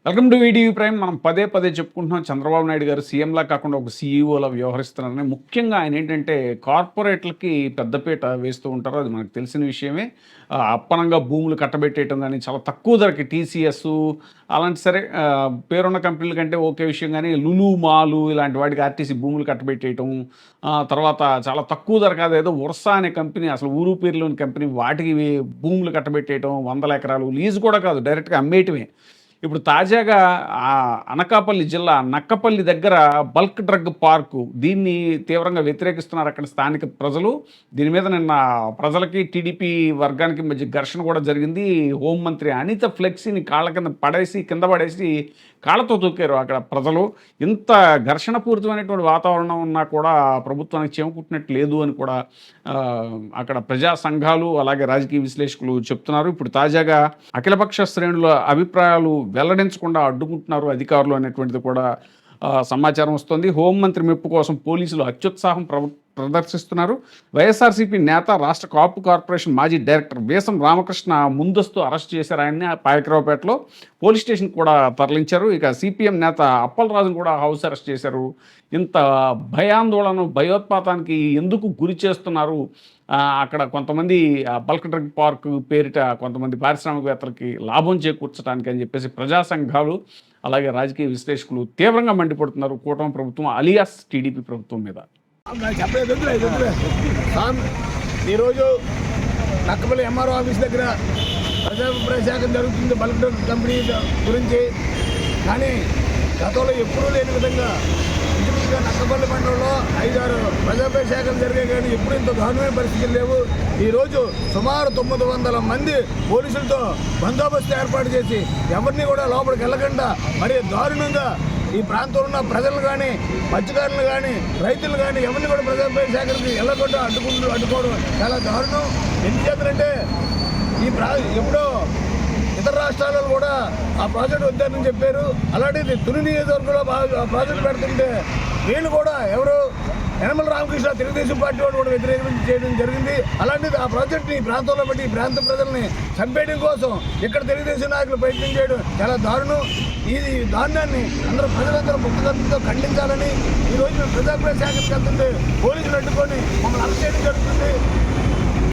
Welcome to video prime. మనం పదే పదే చెప్పుకుంటున్నాం, చంద్రబాబు నాయుడు గారు సీఎంలా కాకుండా ఒక సీఈఓలా వ్యవహరిస్తున్నారని. ముఖ్యంగా ఆయన ఏంటంటే కార్పొరేట్లకి పెద్దపీట వేస్తూ ఉంటారు, అది మనకు తెలిసిన విషయమే. అప్పనంగా భూములు కట్టబెట్టేయటం కానీ, చాలా తక్కువ ధరకి టీసీఎస్ అలాంటి సరే పేరున్న కంపెనీల కంటే ఓకే విషయం, కానీ లులు మాలు ఇలాంటి వాటికి ఆర్టీసీ భూములు కట్టబెట్టేయటం, తర్వాత చాలా తక్కువ ధర కాదు, ఏదో వర్సా అనే కంపెనీ, అసలు ఊరు పేరులోని కంపెనీ, వాటికి భూములు కట్టబెట్టేయటం, 100 ఎకరాలు లీజు కూడా కాదు, డైరెక్ట్గా అమ్మేయటమే. ఇప్పుడు తాజాగా అనకాపల్లి జిల్లా నక్కపల్లి దగ్గర బల్క్ డ్రగ్ పార్కు, దీన్ని తీవ్రంగా వ్యతిరేకిస్తున్నారు అక్కడ స్థానిక ప్రజలు. దీని మీద నిన్న ప్రజలకి టీడీపీ వర్గానికి మధ్య ఘర్షణ కూడా జరిగింది. హోంమంత్రి అనిత ఫ్లెక్సీని కింద పడేసి కాళ్ళతో తొక్కారు అక్కడ ప్రజలు. ఇంత ఘర్షణపూరితమైనటువంటి వాతావరణం ఉన్నా కూడా ప్రభుత్వానికి చెమకుట్టినట్టు లేదు అని కూడా అక్కడ ప్రజా సంఘాలు అలాగే రాజకీయ విశ్లేషకులు చెప్తున్నారు. ఇప్పుడు తాజాగా అఖిలపక్ష శ్రేణుల అభిప్రాయాలు వెల్లడించకుండా అడ్డుకుంటున్నారు అధికారులు అనేటువంటిది కూడా సమాచారం వస్తుంది. హోంమంత్రి మెప్పు కోసం పోలీసులు అత్యుత్సాహం ప్రదర్శిస్తున్నారు. వైఎస్ఆర్సీపీ నేత, రాష్ట్ర కాపు కార్పొరేషన్ మాజీ డైరెక్టర్ వేసం రామకృష్ణ ముందస్తు అరెస్ట్ చేశారు. ఆయన్ని పాయకరావుపేటలో పోలీస్ స్టేషన్ కూడా తరలించారు. ఇక సిపిఎం నేత అప్పలరాజును కూడా హౌస్ అరెస్ట్ చేశారు. ఇంత భయాందోళన, భయోత్పాతానికి ఎందుకు గురి చేస్తున్నారు? అక్కడ కొంతమంది బల్క్ డ్రగ్ పార్క్ పేరిట కొంతమంది పారిశ్రామికవేత్తలకి లాభం చేకూర్చడానికి అని చెప్పేసి ప్రజా సంఘాలు అలాగే రాజకీయ విశ్లేషకులు తీవ్రంగా మండిపడుతున్నారు కూటమి ప్రభుత్వం అలియాస్ టీడీపీ ప్రభుత్వం మీద. ఈరోజు నక్కపల్లి ఎంఆర్ఓ ఆఫీస్ దగ్గర ప్రజాభిప్రాయ శాఖ జరుగుతుంది బల్క్ డ్రగ్ కంపెనీ గురించి. కానీ గతంలో ఎప్పుడూ లేని విధంగా ఇంచుమించుగా నక్కపల్లి మండలంలో 5-6 ప్రజాభిప్రాయ శాఖలు జరిగాయి, కానీ ఎప్పుడు ఇంత దారుణమైన పరిస్థితులు లేవు. ఈరోజు సుమారు 900 మంది పోలీసులతో బందోబస్తు ఏర్పాటు చేసి ఎవరిని కూడా లోపలికి వెళ్ళకుండా మరి దారుణంగా ఈ ప్రాంతంలో ఉన్న ప్రజలు కానీ, మత్స్యకారులు కానీ, రైతులు కానీ ఎవరిని కూడా ప్రజాభిప్రాయ శాఖలకి వెళ్ళకుండా అడ్డుకోవడం చాలా దారుణం. ఎందుచేతంటే ఎప్పుడో ఇతర రాష్ట్రాలలో కూడా ఆ ప్రాజెక్టు వద్దని చెప్పారు. అలాంటిది తుని నియోజకవర్గంలో ప్రాజెక్టు పెడుతుంటే వీళ్ళు కూడా ఎవరు యనమల రామకృష్ణ తెలుగుదేశం పార్టీ వాడు కూడా వ్యతిరేకం చేయడం జరిగింది. అలాంటిది ఆ ప్రాజెక్టుని ఈ ప్రాంతంలో బట్టి ఈ ప్రాంత ప్రజల్ని చంపేయడం కోసం ఇక్కడ తెలుగుదేశం నాయకులు ప్రయత్నం చేయడం చాలా దారుణం. ఈ దారుణాన్ని ప్రజలందరూ ముక్తగతంతో ఖండించాలని ఈరోజు మేము ప్రజాభిప్రాయ శాఖకు వెళ్తుంటే పోలీసులు అడ్డుకొని మమ్మల్ని అరెస్ట్ చేయడం జరుగుతుంది.